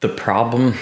The problem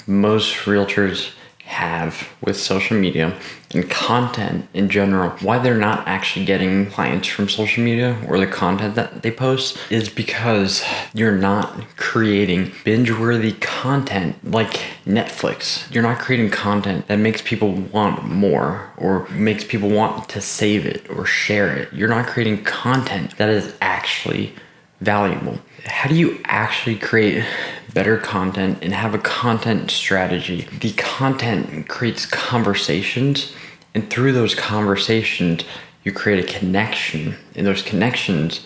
most realtors have with social media and content in general, why they're not actually getting clients from social media or the content that they post, is because you're not creating binge-worthy content like Netflix. You're not creating content that makes people want more or makes people want to save it or share it. You're not creating content that is actually valuable. How do you actually create better content and have a content strategy? The content creates conversations, and through those conversations, you create a connection. And those connections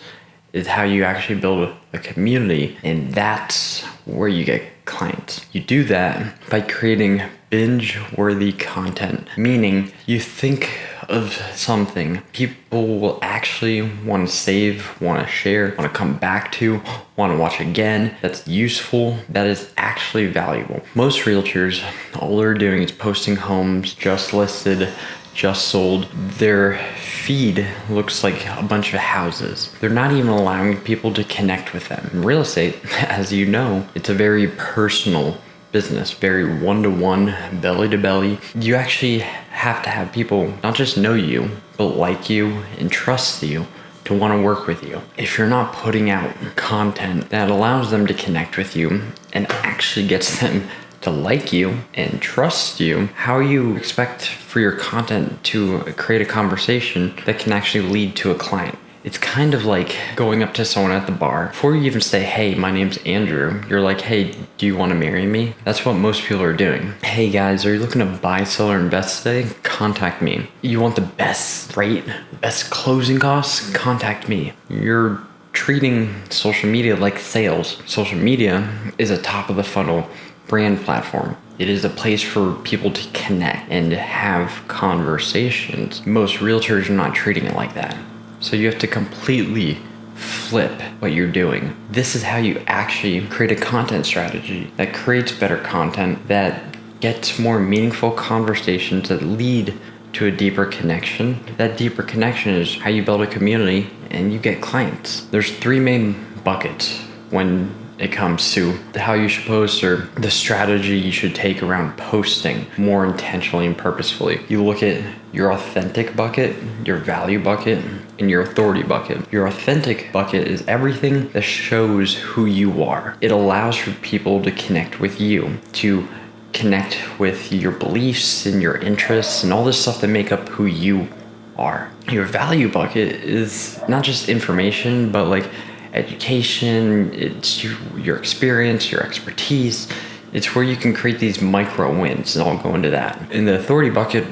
is how you actually build a community, and that's where you get clients. You do that by creating binge-worthy content, meaning you think of something people will actually want to save, want to share, want to come back to, want to watch again, that's useful, that is actually valuable. Most realtors, all they're doing is posting homes just listed, just sold. Their feed looks like a bunch of houses. They're not even allowing people to connect with them. In real estate, as you know, it's a very personal business, very one-to-one, belly-to-belly. You actually have to have people not just know you, but like you and trust you to want to work with you. If you're not putting out content that allows them to connect with you and actually gets them to like you and trust you, how you expect for your content to create a conversation that can actually lead to a client? It's kind of like going up to someone at the bar. Before you even say, hey, my name's Andrew, you're like, hey, do you want to marry me? That's what most people are doing. Hey guys, are you looking to buy, sell, or invest today? Contact me. You want the best rate, best closing costs? Contact me. You're treating social media like sales. Social media is a top of the funnel brand platform. It is a place for people to connect and have conversations. Most realtors are not treating it like that. So you have to completely flip what you're doing. This is how you actually create a content strategy that creates better content, that gets more meaningful conversations that lead to a deeper connection. That deeper connection is how you build a community and you get clients. There's three main buckets when it comes to how you should post or the strategy you should take around posting more intentionally and purposefully. You look at your authentic bucket, your value bucket, and your authority bucket. Your authentic bucket is everything that shows who you are. It allows for people to connect with you, to connect with your beliefs and your interests and all this stuff that make up who you are. Your value bucket is not just information, but like education, it's your experience, your expertise. It's where you can create these micro wins, and I'll go into that. In the authority bucket,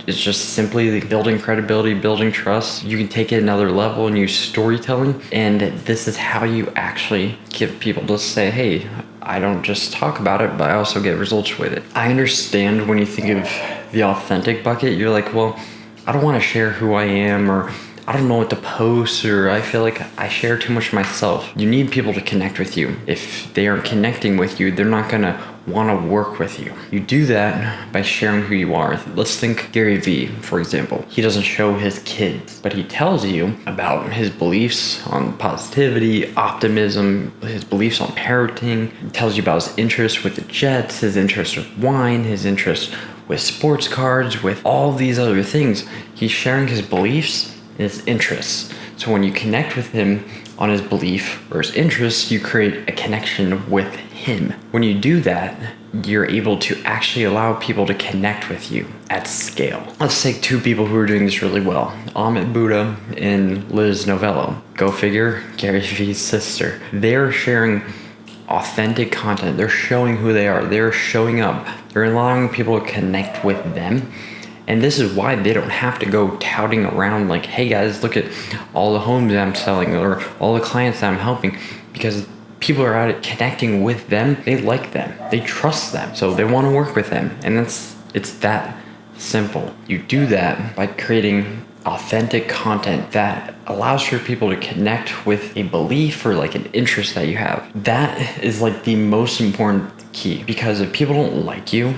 it's just simply building credibility, building trust. You can take it another level and use storytelling, and this is how you actually get people to say, hey, I don't just talk about it, but I also get results with it. I understand when you think of the authentic bucket, you're like, well, I don't want to share who I am, or I don't know what to post, or I feel like I share too much myself. You need people to connect with you. If they aren't connecting with you, they're not gonna want to work with you. You do that by sharing who you are. Let's think Gary Vee, for example. He doesn't show his kids, but he tells you about his beliefs on positivity, optimism, his beliefs on parenting. He tells you about his interests with the Jets, his interests with wine, his interests with sports cards, with all these other things. He's sharing his beliefs, his interests. So when you connect with him on his belief or his interests, you create a connection with him. When you do that, you're able to actually allow people to connect with you at scale. Let's take two people who are doing this really well, Amit Buddha and Liz Novello. Go figure, Gary Vee's sister. They're sharing authentic content. They're showing who they are. They're showing up. They're allowing people to connect with them. And this is why they don't have to go touting around like, hey guys, look at all the homes that I'm selling or all the clients that I'm helping, because people are out connecting with them. They like them. They trust them. So they want to work with them. And it's that simple. You do that by creating authentic content that allows for people to connect with a belief or like an interest that you have. That is like the most important key, because if people don't like you,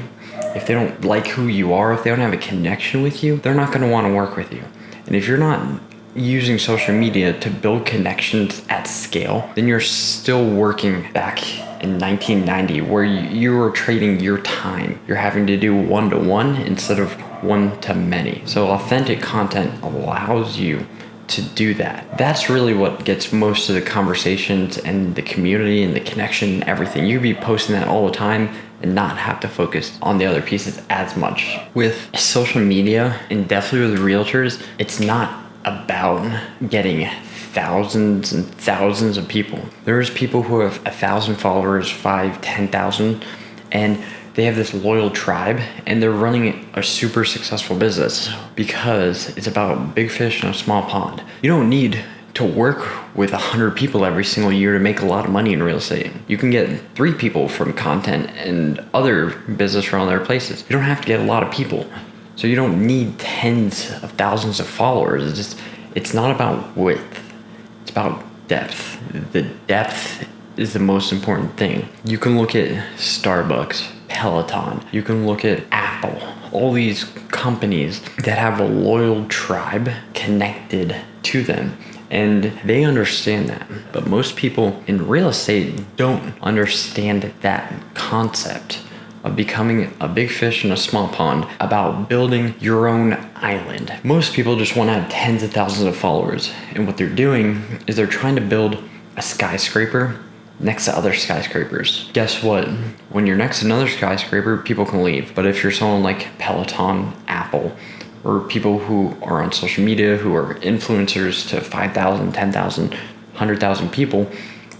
if they don't like who you are, if they don't have a connection with you, they're not going to want to work with you. And if you're not using social media to build connections at scale, then you're still working back in 1990 where you were trading your time. You're having to do one-to-one instead of one-to-many. So authentic content allows you to do that. That's really what gets most of the conversations and the community and the connection and everything. You could be posting that all the time and not have to focus on the other pieces as much. With social media and definitely with realtors, it's not about getting thousands and thousands of people. There's people who have 1,000 followers, 5, 10,000, and they have this loyal tribe and they're running a super successful business because it's about big fish in a small pond. You don't need to work with 100 people every single year to make a lot of money in real estate. You can get 3 people from content and other business from other places. You don't have to get a lot of people. So you don't need tens of thousands of followers. It's not about width. It's about depth. The depth is the most important thing. You can look at Starbucks, Peloton, you can look at Apple, all these companies that have a loyal tribe connected to them. And they understand that. But most people in real estate don't understand that concept of becoming a big fish in a small pond, about building your own island. Most people just want to have tens of thousands of followers. And what they're doing is they're trying to build a skyscraper next to other skyscrapers. Guess what? When you're next to another skyscraper, people can leave. But if you're someone like Peloton, Apple, or people who are on social media, who are influencers to 5,000, 10,000, 100,000 people,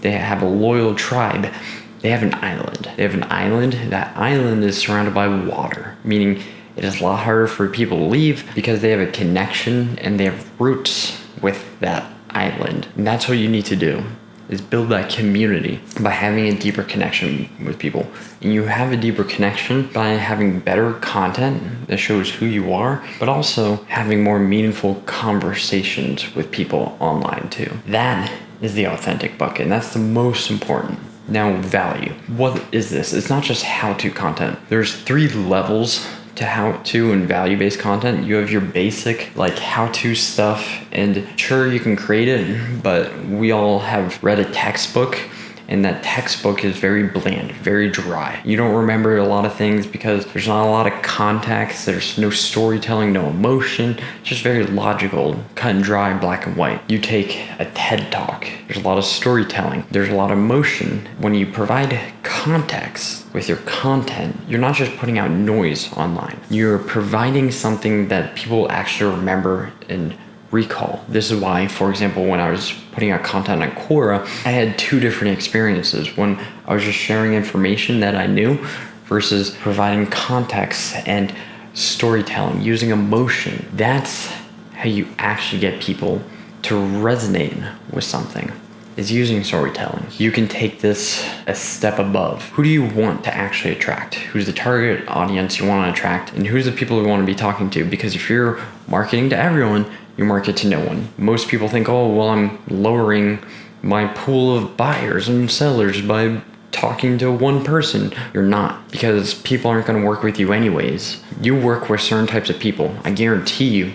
they have a loyal tribe. They have an island. They have an island. That island is surrounded by water, meaning it is a lot harder for people to leave because they have a connection and they have roots with that island. And that's what you need to do, is build that community by having a deeper connection with people. And you have a deeper connection by having better content that shows who you are, but also having more meaningful conversations with people online too. That is the authentic bucket, and that's the most important. Now, value. What is this? It's not just how-to content. There's 3 levels to how-to and value-based content. You have your basic, like, how-to stuff, and sure, you can create it, but we all have read a textbook, and that textbook is very bland, very dry. You don't remember a lot of things because there's not a lot of context, there's no storytelling, no emotion, it's just very logical, cut and dry, black and white. You take a TED Talk, there's a lot of storytelling, there's a lot of emotion. When you provide context with your content, you're not just putting out noise online. You're providing something that people actually remember and recall. This is why, for example, when I was putting out content on Quora, I had 2 different experiences. When I was just sharing information that I knew versus providing context and storytelling, using emotion. That's how you actually get people to resonate with something, is using storytelling. You can take this a step above. Who do you want to actually attract? Who's the target audience you want to attract? And who's the people you want to be talking to? Because if you're marketing to everyone, you market to no one. Most people think, oh, well, I'm lowering my pool of buyers and sellers by talking to one person. You're not, because people aren't going to work with you anyways. You work with certain types of people. I guarantee you,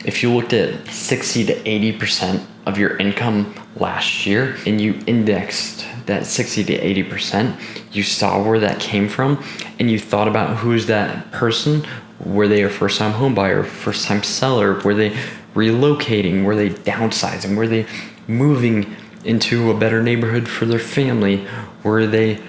if you looked at 60 to 80% of your income last year and you indexed that 60 to 80%, you saw where that came from and you thought about who's that person. Were they a first-time home buyer, first-time seller? Were they relocating? Were they downsizing? Were they moving into a better neighborhood for their family? Were they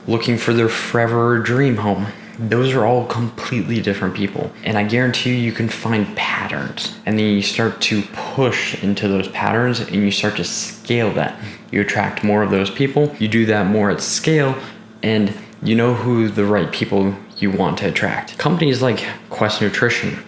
looking for their forever dream home? Those are all completely different people. And I guarantee you can find patterns. And then you start to push into those patterns and you start to scale that. You attract more of those people. You do that more at scale and you know who the right people you want to attract. Companies like Quest Nutrition,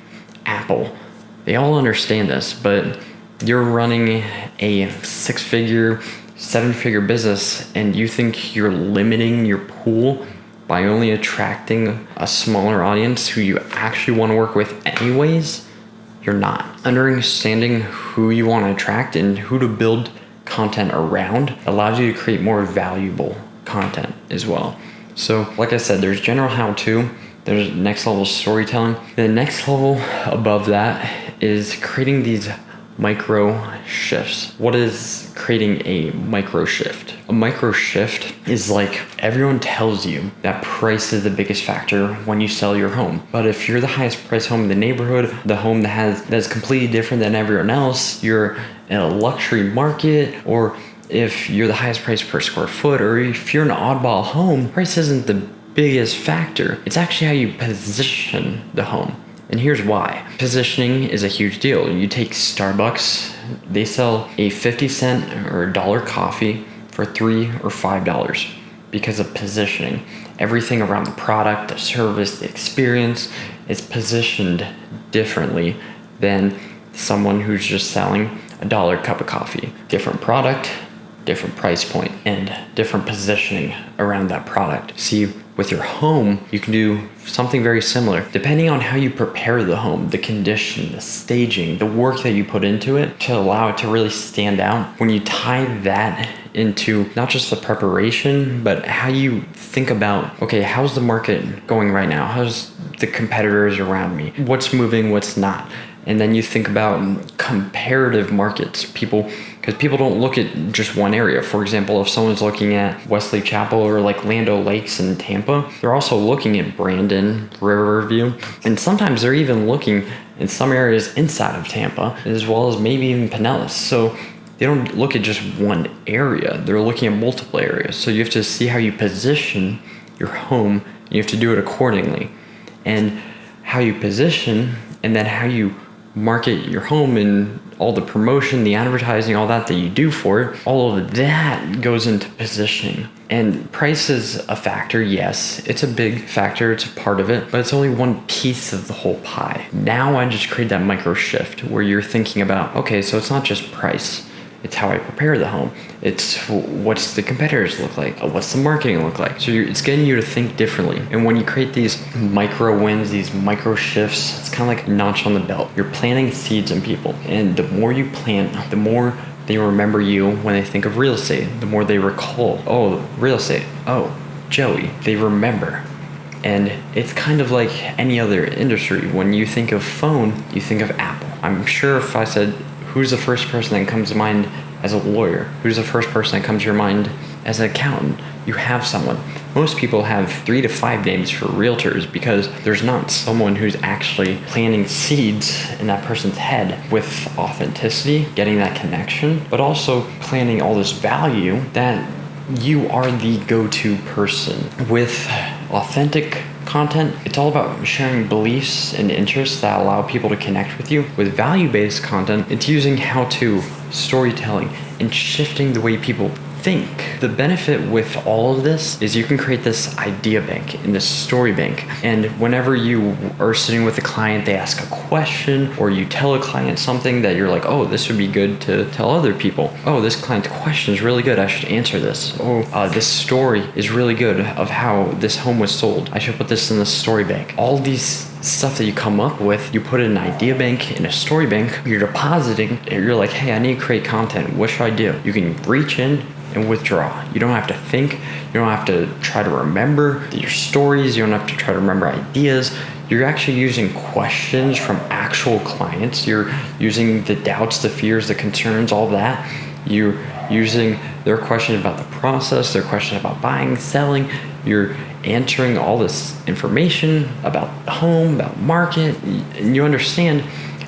Apple, they all understand this, but you're running a 6-figure, 7-figure business and you think you're limiting your pool by only attracting a smaller audience who you actually want to work with anyways, you're not. Understanding who you want to attract and who to build content around allows you to create more valuable content as well. So like I said, there's general how-to, there's next level storytelling. The next level above that is creating these micro shifts. What is creating a micro shift? A micro shift is like everyone tells you that price is the biggest factor when you sell your home. But if you're the highest price home in the neighborhood, the home that's completely different than everyone else, you're in a luxury market, or if you're the highest price per square foot, or if you're an oddball home, price isn't the biggest factor. It's actually how you position the home. And here's why. Positioning is a huge deal. You take Starbucks, they sell a 50-cent or $1 coffee for $3 or $5 because of positioning. Everything around the product, the service, the experience is positioned differently than someone who's just selling a $1 cup of coffee. Different product, different price point, and different positioning around that product. See, with your home, you can do something very similar. Depending on how you prepare the home, the condition, the staging, the work that you put into it to allow it to really stand out, when you tie that into not just the preparation, but how you think about, okay, how's the market going right now? How's the competitors around me? What's moving, what's not? And then you think about comparative markets, because people don't look at just one area. For example, if someone's looking at Wesley Chapel or like Land O'Lakes in Tampa, they're also looking at Brandon, Riverview, and sometimes they're even looking in some areas inside of Tampa, as well as maybe even Pinellas. So they don't look at just one area, they're looking at multiple areas. So you have to see how you position your home, and you have to do it accordingly. And how you position, and then how you market your home and all the promotion, the advertising, all that you do for it, all of that goes into positioning. And price is a factor, yes, it's a big factor, it's a part of it, but it's only one piece of the whole pie. Now I just create that micro shift where you're thinking about, okay, so it's not just price, it's how I prepare the home. It's what's the competitors look like? What's the marketing look like? So it's getting you to think differently. And when you create these micro wins, these micro shifts, it's kind of like a notch on the belt. You're planting seeds in people. And the more you plant, the more they remember you when they think of real estate. The more they recall, oh, real estate. Oh, Joey. They remember. And it's kind of like any other industry. When you think of phone, you think of Apple. I'm sure if I said, who's the first person that comes to mind as a lawyer? Who's the first person that comes to your mind as an accountant? You have someone. Most people have 3 to 5 names for realtors because there's not someone who's actually planting seeds in that person's head with authenticity, getting that connection, but also planting all this value that you are the go-to person. With authentic content, it's all about sharing beliefs and interests that allow people to connect with you. With value-based content, it's using how-to, storytelling, and shifting the way people think. The benefit with all of this is you can create this idea bank and this story bank. And whenever you are sitting with a client, they ask a question, or you tell a client something that you're like, oh, this would be good to tell other people. Oh, this client's question is really good. I should answer this. Oh, this story is really good of how this home was sold. I should put this in the story bank. All these stuff that you come up with, you put it in an idea bank, in a story bank, you're depositing, and you're like, hey, I need to create content. What should I do? You can reach in and withdraw. You don't have to think. You don't have to try to remember your stories. You don't have to try to remember ideas. You're actually using questions from actual clients. You're using the doubts, the fears, the concerns, all that. You're using their question about the process, their question about buying, selling. You're answering all this information about the home, about market, and you understand,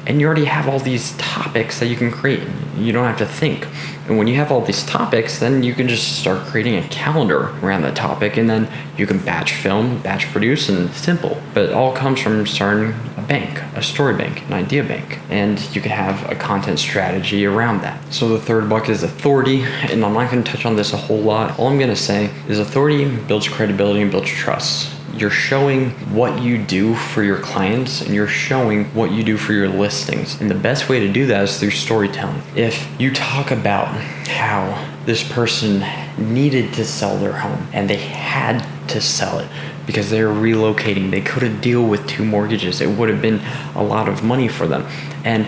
and you already have all these topics that you can create. You don't have to think. And when you have all these topics, then you can just start creating a calendar around that topic, and then you can batch film, batch produce, and it's simple. But it all comes from starting a bank, a story bank, an idea bank, and you can have a content strategy around that. So the third bucket is authority, and I'm not going to touch on this a whole lot. All I'm going to say is authority builds credibility and builds trust. You're showing what you do for your clients, and you're showing what you do for your listings. And the best way to do that is through storytelling. If you talk about how this person needed to sell their home and they had to sell it because they were relocating, they couldn't deal with 2 mortgages. It would have been a lot of money for them. And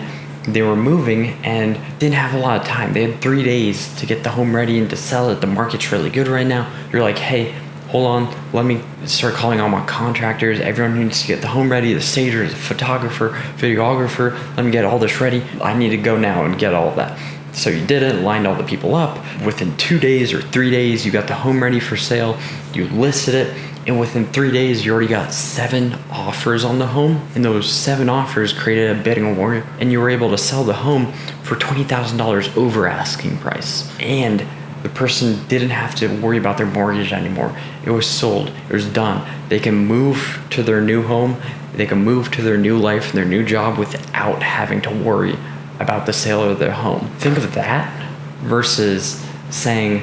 they were moving and didn't have a lot of time. They had 3 days to get the home ready and to sell it. The market's really good right now. You're like, hey, hold on, let me start calling all my contractors. Everyone needs to get the home ready, the stager, the photographer, videographer. Let me get all this ready. I need to go now and get all of that. So you did it, lined all the people up. Within 2 days or 3 days, you got the home ready for sale. You listed it. And within 3 days, you already got 7 offers on the home. And those 7 offers created a bidding war. And you were able to sell the home for $20,000 over asking price. And the person didn't have to worry about their mortgage anymore. It was sold. It was done. They can move to their new home. They can move to their new life and their new job without having to worry about the sale of their home. Think of that versus saying,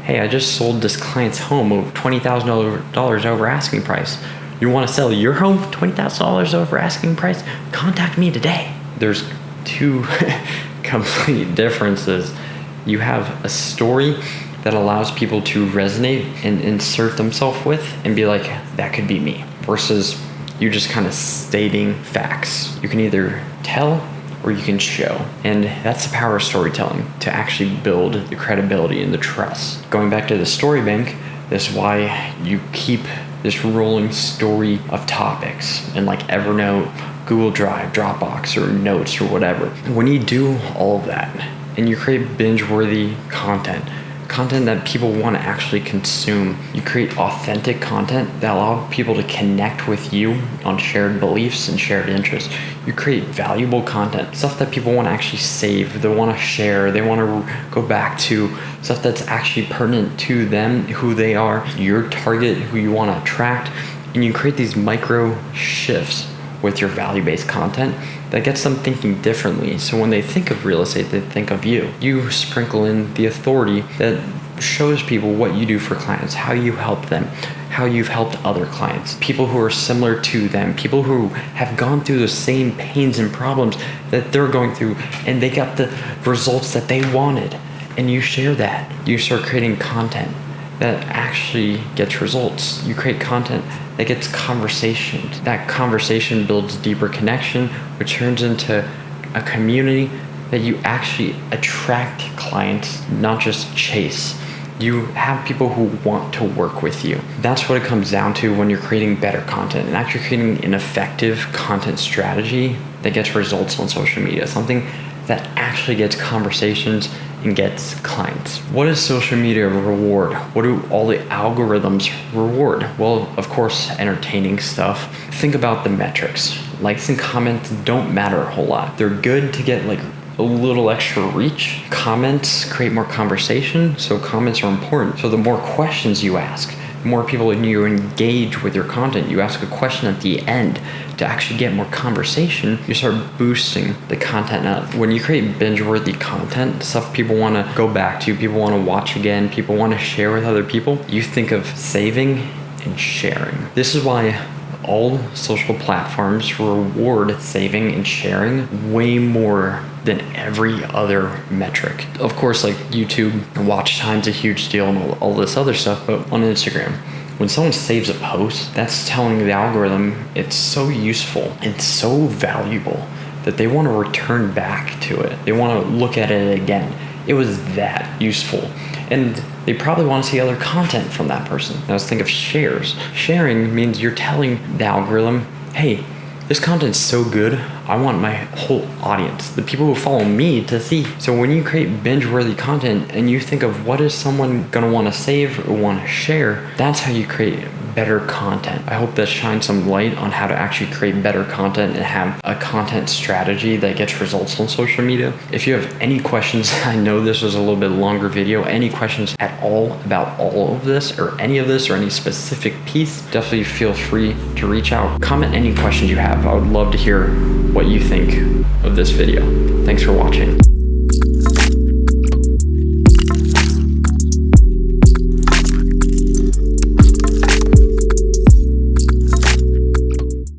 hey, I just sold this client's home over $20,000 over asking price. You want to sell your home $20,000 over asking price? Contact me today. There's 2 complete differences. You have a story that allows people to resonate and insert themselves with and be like, that could be me, versus you just kind of stating facts. You can either tell or you can show. And that's the power of storytelling, to actually build the credibility and the trust. Going back to the story bank, that's why you keep this rolling story of topics in like Evernote, Google Drive, Dropbox, or Notes, or whatever. When you do all of that and you create binge-worthy content that people want to actually consume, you create authentic content that allow people to connect with you on shared beliefs and shared interests. You create valuable content, stuff that people want to actually save, they want to share, they want to go back to, stuff that's actually pertinent to them, who they are, your target, who you want to attract. And you create these micro shifts with your value-based content that gets them thinking differently. So when they think of real estate, they think of you. You sprinkle in the authority that shows people what you do for clients, how you help them, how you've helped other clients, people who are similar to them, people who have gone through the same pains and problems that they're going through, and they got the results that they wanted. And you share that. You start creating content that actually gets results. You create content that gets conversation. That conversation builds deeper connection, which turns into a community that you actually attract clients, not just chase. You have people who want to work with you. That's what it comes down to when you're creating better content and actually creating an effective content strategy that gets results on social media, something that actually gets conversations and gets clients. What does social media reward? What do all the algorithms reward? Well, of course, entertaining stuff. Think about the metrics. Likes and comments don't matter a whole lot. They're good to get like a little extra reach. Comments create more conversation, so comments are important. So the more questions you ask, the more people you engage with your content, you ask a question at the end to actually get more conversation, you start boosting the content up. When you create binge-worthy content, stuff people want to go back to, people want to watch again, people want to share with other people, you think of saving and sharing. This is why all social platforms reward saving and sharing way more than every other metric. Of course, like YouTube, watch time's a huge deal and all this other stuff, but on Instagram, when someone saves a post, that's telling the algorithm it's so useful and so valuable that they want to return back to it. They want to look at it again. It was that useful. And they probably want to see other content from that person. Now let's think of shares. Sharing means you're telling the algorithm, hey, this content's so good, I want my whole audience, the people who follow me, to see. So when you create binge-worthy content and you think of what is someone gonna want to save or want to share, that's how you create better content. I hope that shines some light on how to actually create better content and have a content strategy that gets results on social media. If you have any questions, I know this was a little bit longer video, any questions at all about all of this or any of this or any specific piece, definitely feel free to reach out. Comment any questions you have. I would love to hear what you think of this video. Thanks for watching.